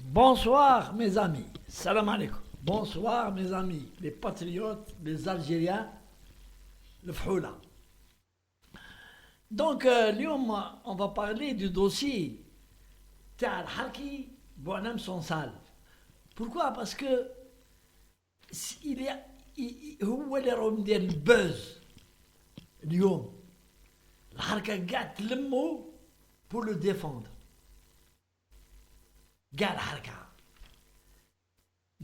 Bonsoir mes amis, salam alaikum. Bonsoir mes amis, les patriotes, les Algériens, le Fhoula. Donc, اليوم on va parler du dossier تاع الحركي بوعنم صنصال. Pourquoi? Parce que il y a, هو اللي راهو مدير البوز اليوم. الحركة قاعد تلمو pour le défendre. قاع الحركة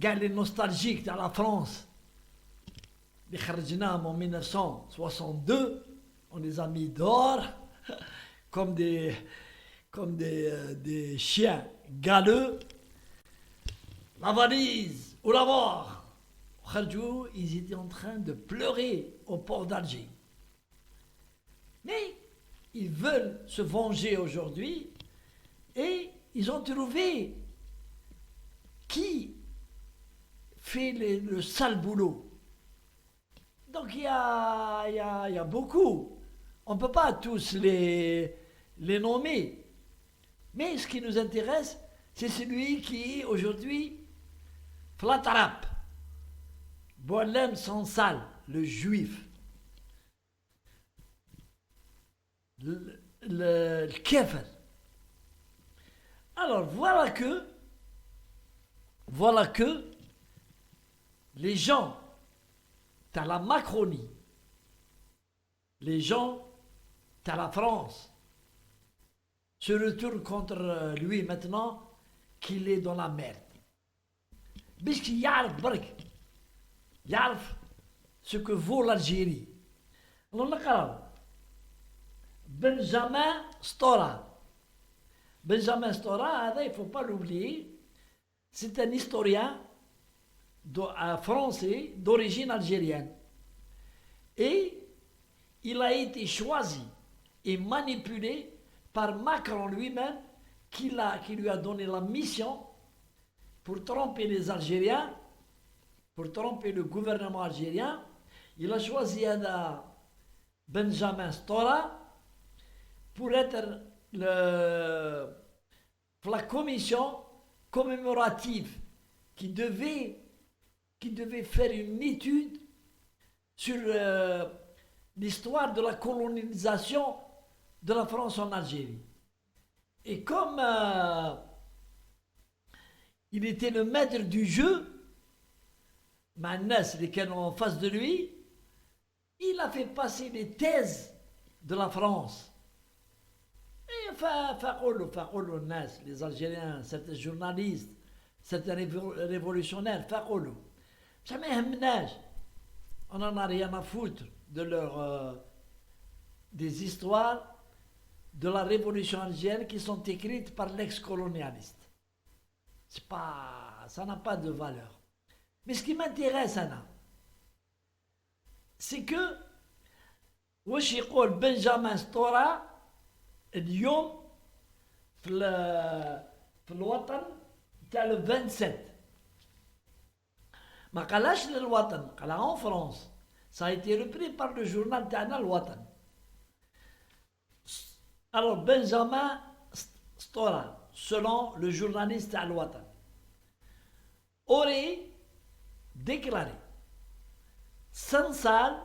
قاع لي نوستالجيك تاع لا فرنسا اللي خرجناهم en 1962 on les a mis dehors comme des chiens galeux. La valise ou la mort. خرجوا, ils étaient en train de pleurer au port d'Alger. Mais ils veulent se venger aujourd'hui et ils ont trouvé qui fait le sale boulot. Donc il y a beaucoup. On ne peut pas tous les nommer. Mais ce qui nous intéresse, c'est celui qui est aujourd'hui Flatarap, Boualem Sansal, le juif. Le kefir. Alors voilà que les gens, t'as la Macronie, les gens, t'as la France, se retournent contre lui maintenant qu'il est dans la merde. Puisqu'il يعرف ce que vaut l'Algérie. Alors نقرأ Benjamin Stora. Benjamin Stora, il ne faut pas l'oublier, c'est un historien français d'origine algérienne. Et il a été choisi et manipulé par Macron lui-même, qui lui a donné la mission pour tromper les Algériens, pour tromper le gouvernement algérien. Il a choisi Benjamin Stora pour être la commission commémorative qui devait faire une étude sur l'histoire de la colonisation de la France en Algérie. Et comme il était le maître du jeu, Mannes, lesquels en face de lui, il a fait passer les thèses de la France. Et les Algériens, certains journalistes, certains révolutionnaires, on n'en a rien à foutre de des histoires de la révolution algérienne qui sont écrites par l'ex-colonialiste. Ça n'a pas de valeur. Mais ce qui m'intéresse, Anna, c'est que Benjamin Stora اليوم في الوطن تاع le 27 ما قالش للوطن قالها en France. Ça a été repris par le journal تاعنا الوطن. Alors Benjamin Stora, selon le journaliste تاع الوطن, aurait déclaré Sansal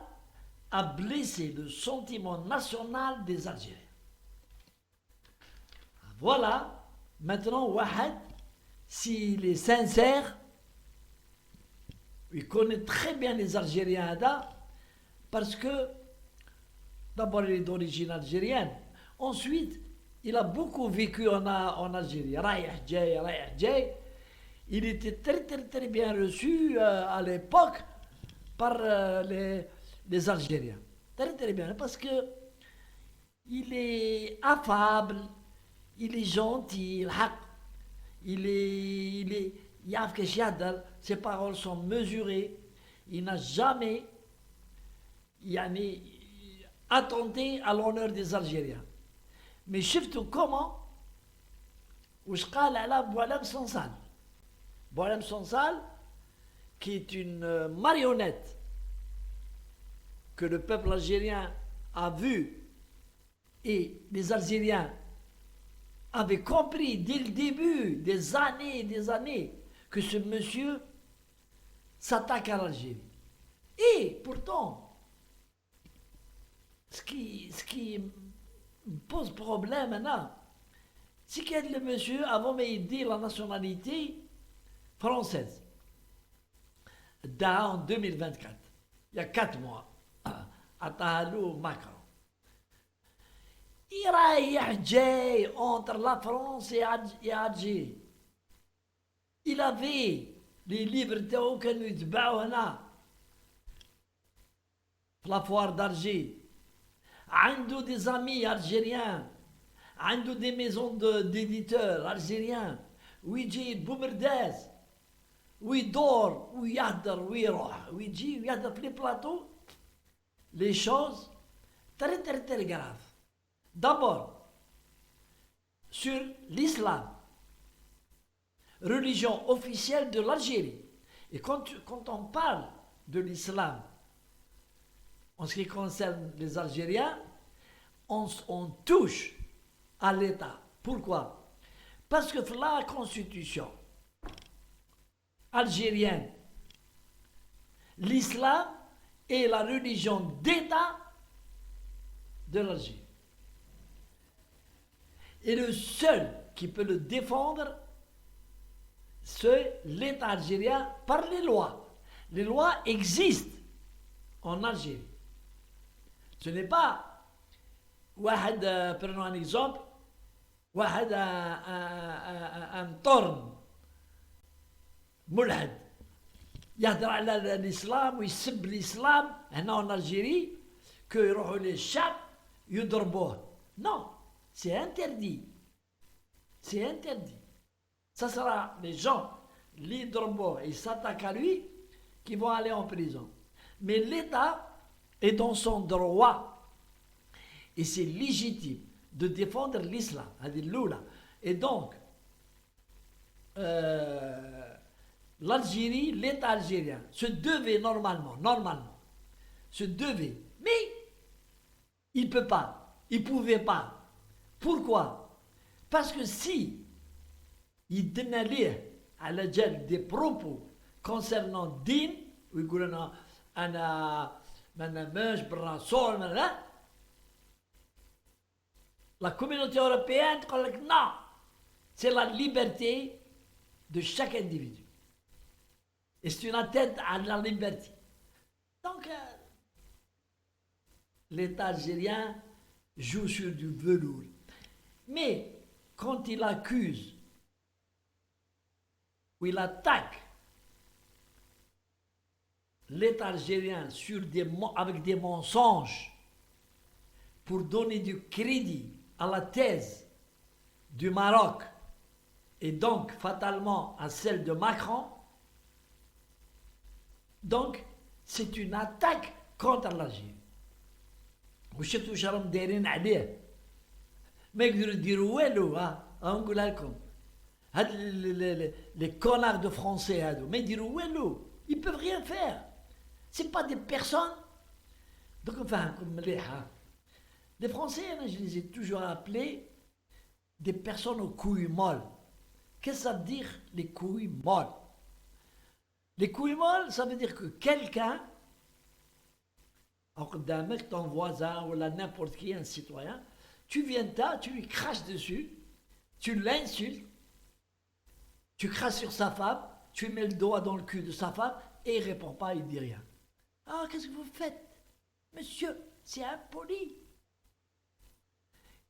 a blessé le sentiment national des Algériens. Voilà, maintenant, Wahed, s'il est sincère, il connaît très bien les Algériens parce que, d'abord, il est d'origine algérienne. Ensuite, il a beaucoup vécu en Algérie. Raïh Djay. Il était très, très, très bien reçu à l'époque par les Algériens. Très, très bien, parce que il est affable. Il est gentil, il est ses paroles sont mesurées, il n'a jamais attenté à l'honneur des Algériens. Mais surtout comment Boualem Sansal. Boualem Sansal, qui est une marionnette que le peuple algérien a vue et les Algériens avait compris dès le début, des années, que ce monsieur s'attaque à l'Algérie. Et pourtant, ce qui me pose problème maintenant, c'est que le monsieur avait dit la nationalité française. En 2024, il y a 4 mois, à Tahalou, Macron. Il رايح جاي entre la France et Alger. Il avait les livres تاعو كانوا يتباعوا هنا في la foire d'Alger. عنده des amis algériens, عنده des maisons d'éditeurs algériens, ويجي بومرداس ويدور ويهدر ويروح ويجي ويهدر في لي بلاطو. Les choses très très très graves. D'abord, sur l'islam, religion officielle de l'Algérie. Et quand on parle de l'islam, en ce qui concerne les Algériens, on touche à l'État. Pourquoi? Parce que la constitution algérienne, l'islam est la religion d'État de l'Algérie. Et le seul qui peut le défendre, c'est l'État algérien par les lois. Les lois existent en Algérie. Ce n'est pas, prenons un exemple, un torn, mulhad, يهدر على الإسلام ويسب الإسلام هنا en Algérie, que يروحوا للشعب يضربوه. Non. C'est interdit. C'est interdit. Ça sera les gens, l'hydrobo, ils s'attaquent à lui, qui vont aller en prison. Mais l'État est dans son droit. Et c'est légitime de défendre l'islam. Et donc, l'Algérie, l'État algérien, se devait normalement, se devait. Mais il ne peut pas, il ne pouvait pas. Pourquoi? Parce que si il donnait à la gel des propos concernant din, la communauté européenne dit non, c'est la liberté de chaque individu. Et c'est une atteinte à la liberté. Donc, l'État algérien joue sur du velours. Mais quand il accuse ou il attaque l'État algérien avec des mensonges pour donner du crédit à la thèse du Maroc et donc fatalement à celle de Macron, donc c'est une attaque contre l'Algérie. وشفتوا واش راهم دايرين عليه ما يقدروا يديروا والو. نقولها لكم هاد les connards de français هادو ما يديروا والو. Ils peuvent rien faire. C'est pas des personnes. Donc نفهمكم مليح. Les Français, je les ai toujours appelés des personnes aux couilles molles. Qu'est-ce que ça veut dire les couilles molles? Les couilles molles, ça veut dire que quelqu'un, ton voisin ou n'importe qui, un citoyen, tu viens tu lui craches dessus, tu l'insultes, tu craches sur sa femme, tu mets le doigt dans le cul de sa femme et il ne répond pas, il ne dit rien. Ah, qu'est-ce que vous faites? Monsieur, c'est impoli.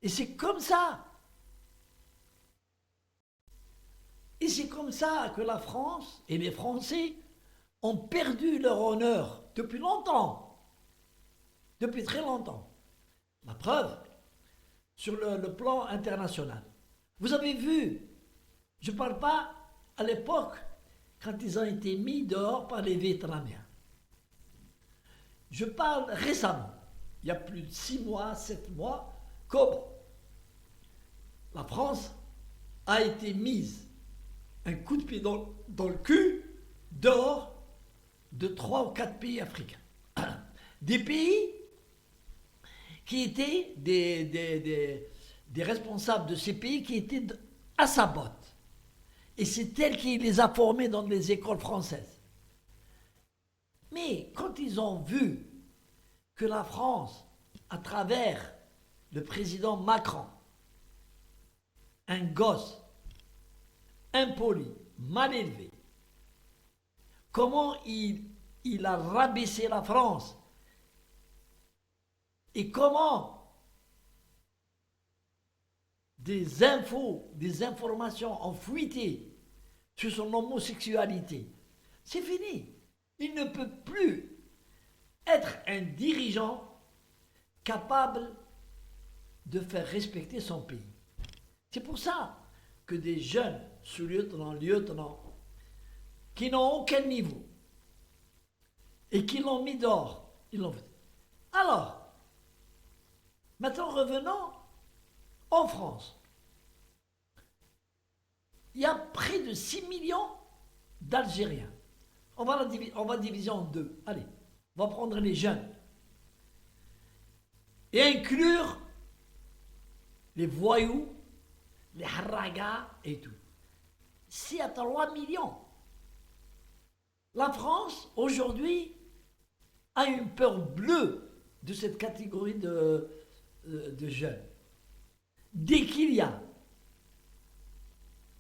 Et c'est comme ça. Et c'est comme ça que la France et les Français ont perdu leur honneur depuis longtemps. Depuis très longtemps. La preuve, sur le plan international. Vous avez vu, je ne parle pas à l'époque, quand ils ont été mis dehors par les Vietnamiens. Je parle récemment, il y a plus de 6 mois, 7 mois, comme la France a été mise un coup de pied dans le cul dehors de 3 ou 4 pays africains. Des pays qui étaient des responsables de ces pays qui étaient à sa botte. Et c'est elle qui les a formés dans les écoles françaises. Mais quand ils ont vu que la France, à travers le président Macron, un gosse impoli, mal élevé, comment il a rabaissé la France et comment des infos, des informations ont fuité sur son homosexualité. C'est fini. Il ne peut plus être un dirigeant capable de faire respecter son pays. C'est pour ça que des jeunes sous-lieutenants, lieutenants, qui n'ont aucun niveau et qui l'ont mis dehors, ils l'ont fait. Alors, maintenant revenons en France. Il y a près de 6 millions d'Algériens. On va diviser en deux. Allez, on va prendre les jeunes et inclure les voyous, les haragas et tout. C'est à 3 millions. La France, aujourd'hui, a une peur bleue de cette catégorie de jeunes. Dès qu'il y a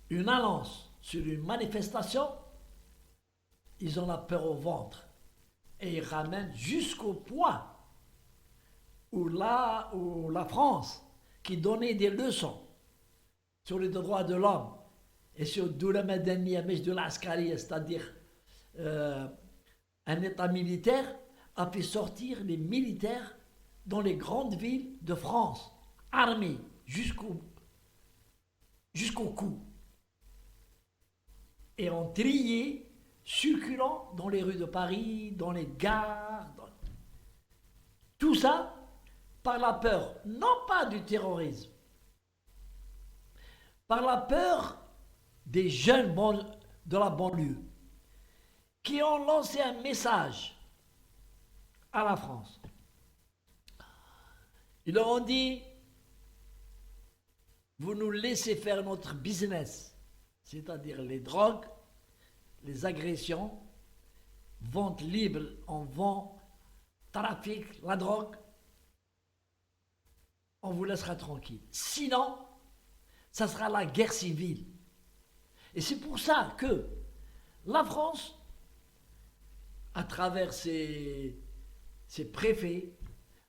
une annonce sur une manifestation, ils ont la peur au ventre. Et ils ramènent jusqu'au point où la France, qui donnait des leçons sur les droits de l'homme et sur Doula Madaniya, de l'Askari, c'est-à-dire un État militaire, a fait sortir les militaires dans les grandes villes de France, armés jusqu'au cou, et ont trié, circulant dans les rues de Paris, dans les gares, tout ça par la peur, non pas du terrorisme, par la peur des jeunes de la banlieue, qui ont lancé un message à la France. Ils leur ont dit, vous nous laissez faire notre business, c'est-à-dire les drogues, les agressions, vente libre, on vend, trafic, la drogue, on vous laissera tranquille. Sinon, ça sera la guerre civile. Et c'est pour ça que la France, à travers ses préfets,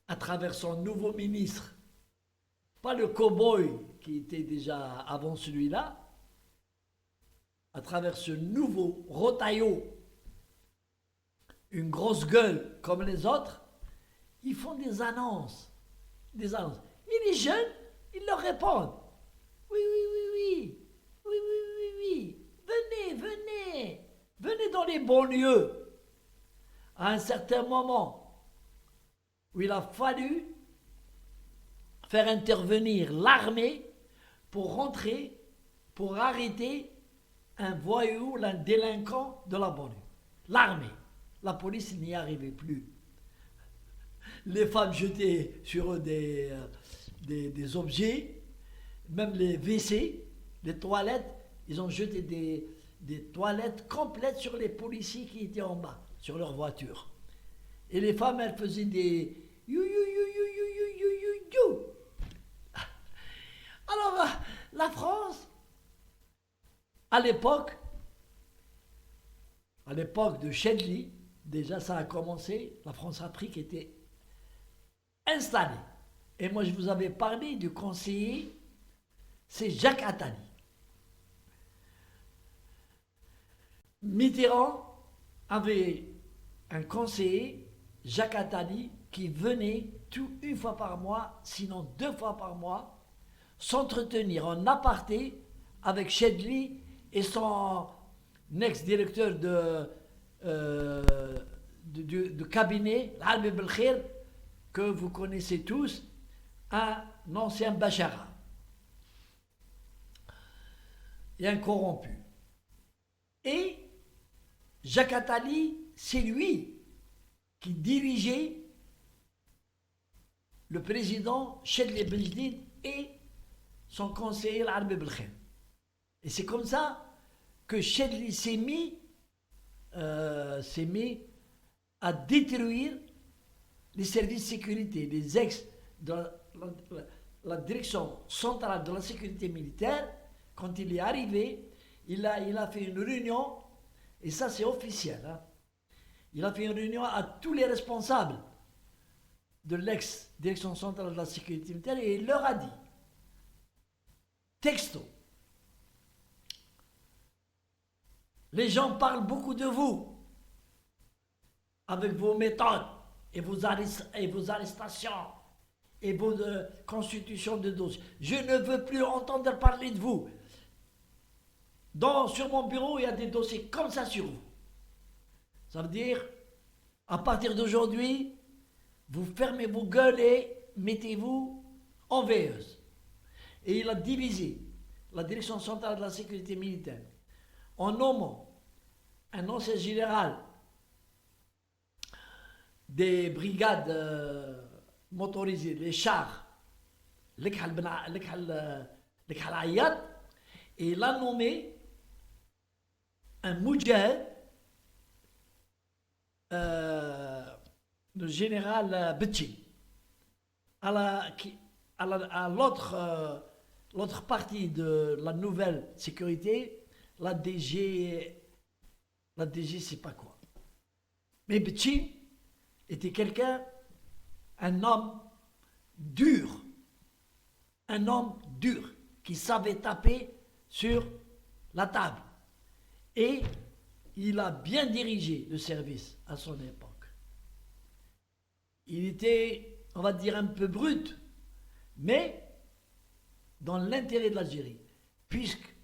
à travers son nouveau ministre, pas le cow-boy qui était déjà avant celui-là, à travers ce nouveau Rotaillot, une grosse gueule comme les autres, ils font des annonces. Et les jeunes, ils leur répondent. Oui, oui, oui, oui. Oui, oui, oui, oui. Venez dans les banlieues. À un certain moment où il a fallu faire intervenir l'armée pour rentrer, pour arrêter un voyou, un délinquant de la banlieue. L'armée. La police n'y arrivait plus. Les femmes jetaient sur eux des objets, même les WC, les toilettes, ils ont jeté des toilettes complètes sur les policiers qui étaient en bas, sur leur voiture. Et les femmes, elles faisaient des you, you, you, you, you, you, you, you, you. Alors, la France, à l'époque de Chedli, déjà ça a commencé, la France-Afrique était installée. Et moi je vous avais parlé du conseiller, c'est Jacques Attali. Mitterrand avait un conseiller, Jacques Attali, qui venait une fois par mois, sinon 2 fois par mois, s'entretenir en aparté avec Chedli et son ex-directeur de cabinet, l'Arbi Belkhir, que vous connaissez tous, un ancien Bachara et un corrompu. Et Jacques Attali, c'est lui qui dirigeait le président Chedli Benjedid et son conseiller l'Arabie Belkhair. Et c'est comme ça que Chedli s'est mis à détruire les services de sécurité, les ex de la direction centrale de la sécurité militaire. Quand il est arrivé, il a fait une réunion, et ça c'est officiel, hein. Il a fait une réunion à tous les responsables de l'ex-direction centrale de la sécurité militaire et il leur a dit, texto, les gens parlent beaucoup de vous, avec vos méthodes et vos arrestations et vos constitutions de dossiers. Je ne veux plus entendre parler de vous. Sur mon bureau, il y a des dossiers comme ça sur vous. Ça veut dire, à partir d'aujourd'hui, vous fermez vos gueules et mettez-vous en veilleuse. Et il a divisé la direction centrale de la sécurité militaire en nommant un ancien général des brigades motorisées, les chars, et il a nommé un moudjahid, le général Betchi, à l'autre partie de la nouvelle sécurité, la DG c'est pas quoi. Mais Betchi était un homme dur, qui savait taper sur la table. Et il a bien dirigé le service à son époque. Il était, on va dire, un peu brut, mais dans l'intérêt de l'Algérie, puisque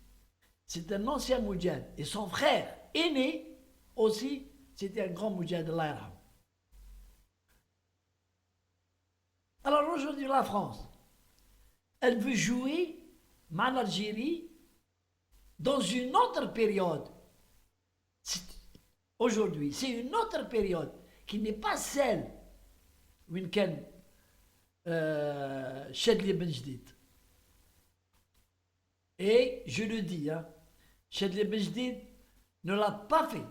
c'est un ancien moudjahid, et son frère aîné aussi, c'était un grand moudjahid de l'Iran. Alors aujourd'hui, la France, elle veut jouer mal l'Algérie dans une autre période. Aujourd'hui, c'est une autre période qui n'est pas celle où il كان Chedli Ben Jdid. Et je le dis, hein, Chedli Ben Jdid ne l'a pas fait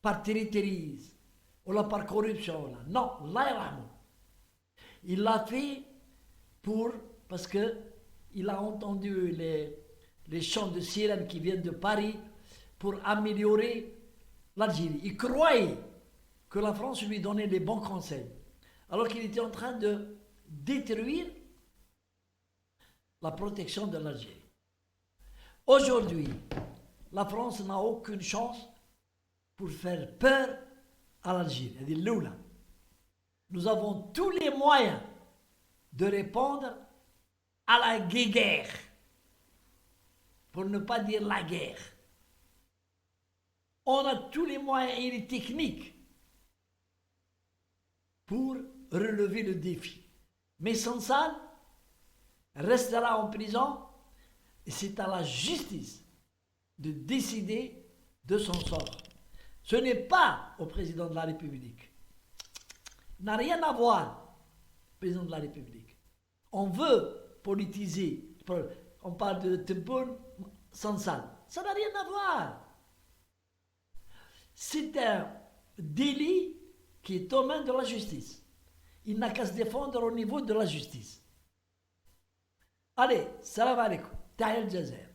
par terrorisme ou par corruption. Là. Non, là, il l'a fait parce qu'il a entendu les chants de sirène qui viennent de Paris pour améliorer l'Algérie. Il croyait que la France lui donnait les bons conseils, alors qu'il était en train de détruire la protection de l'Algérie. Aujourd'hui, la France n'a aucune chance pour faire peur à l'Algérie. Elle dit Loula. Nous avons tous les moyens de répondre à la guerre, pour ne pas dire la guerre. On a tous les moyens et les techniques pour relever le défi. Mais Sansal restera en prison et c'est à la justice de décider de son sort. Ce n'est pas au président de la République. Il n'a rien à voir, président de la République. On veut politiser, on parle de Tebboune, Sansal. Ça n'a rien à voir. C'est un délit qui est aux mains de la justice. Il n'a qu'à se défendre au niveau de la justice. Allez, salam alaikum. Tahia al-Jazair.